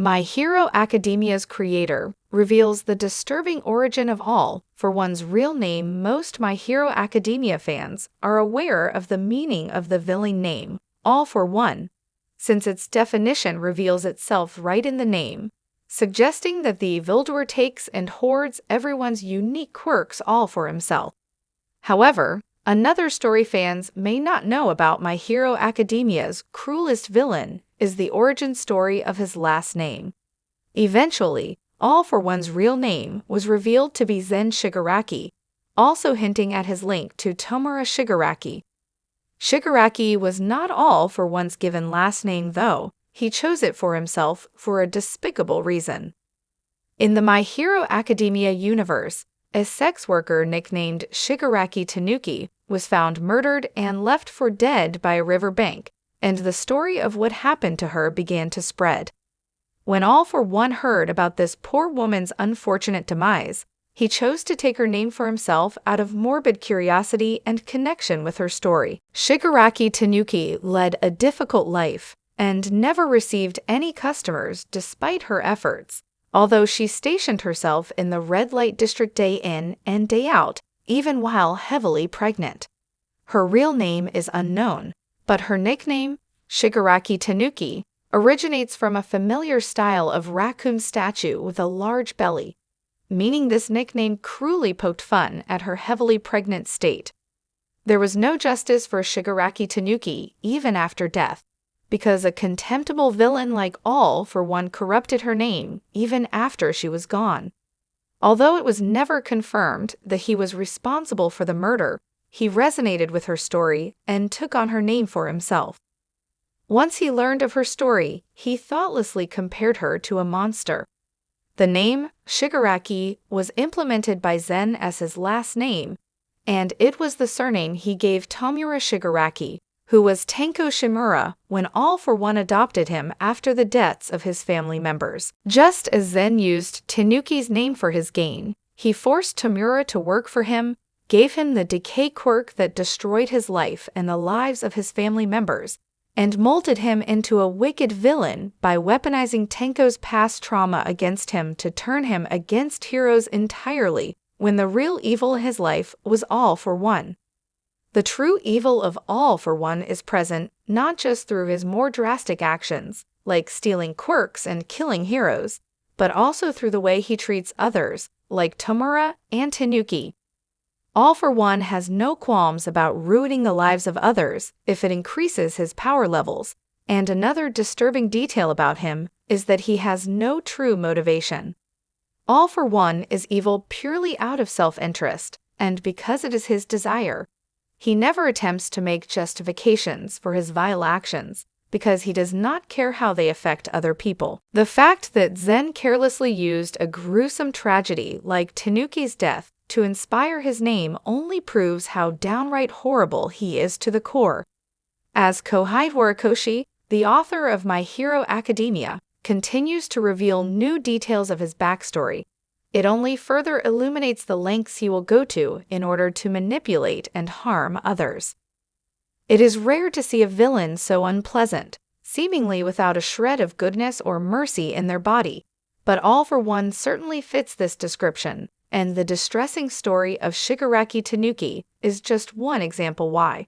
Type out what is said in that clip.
My Hero Academia's creator reveals the disturbing origin of All for One's real name. Most My Hero Academia fans are aware of the meaning of the villain name, All for One, since its definition reveals itself right in the name, suggesting that the evildoer takes and hoards everyone's unique quirks all for himself. However, another story fans may not know about My Hero Academia's cruelest villain is the origin story of his last name. Eventually, All for One's real name was revealed to be Zen Shigaraki, also hinting at his link to Tomura Shigaraki. Shigaraki was not All for One's given last name, though. He chose it for himself for a despicable reason. In the My Hero Academia universe, a sex worker nicknamed Shigaraki Tanuki was found murdered and left for dead by a riverbank, and the story of what happened to her began to spread. When All for One heard about this poor woman's unfortunate demise, he chose to take her name for himself out of morbid curiosity and connection with her story. Shigaraki Tanuki led a difficult life and never received any customers despite her efforts, although she stationed herself in the red light district day in and day out, even while heavily pregnant. Her real name is unknown, but her nickname, Shigaraki Tanuki, originates from a familiar style of raccoon statue with a large belly, meaning this nickname cruelly poked fun at her heavily pregnant state. There was no justice for Shigaraki Tanuki even after death, because a contemptible villain like All for One corrupted her name even after she was gone. Although it was never confirmed that he was responsible for the murder, he resonated with her story and took on her name for himself. Once he learned of her story, he thoughtlessly compared her to a monster. The name, Shigaraki, was implemented by Zen as his last name, and it was the surname he gave Tomura Shigaraki, who was Tenko Shimura when All for One adopted him after the deaths of his family members. Just as Zen used Tanuki's name for his gain, he forced Tomura to work for him, gave him the decay quirk that destroyed his life and the lives of his family members, and molded him into a wicked villain by weaponizing Tenko's past trauma against him to turn him against heroes entirely, when the real evil in his life was All for One. The true evil of All for One is present not just through his more drastic actions, like stealing quirks and killing heroes, but also through the way he treats others, like Tomura and Tanuki. All for One has no qualms about ruining the lives of others if it increases his power levels, and another disturbing detail about him is that he has no true motivation. All for One is evil purely out of self-interest, and because it is his desire. He never attempts to make justifications for his vile actions, because he does not care how they affect other people. The fact that Zen carelessly used a gruesome tragedy like Tanuki's death to inspire his name only proves how downright horrible he is to the core. As Kohei Horikoshi, the author of My Hero Academia, continues to reveal new details of his backstory, it only further illuminates the lengths he will go to in order to manipulate and harm others. It is rare to see a villain so unpleasant, seemingly without a shred of goodness or mercy in their body, but All for One certainly fits this description, and the distressing story of Shigaraki Tanuki is just one example why.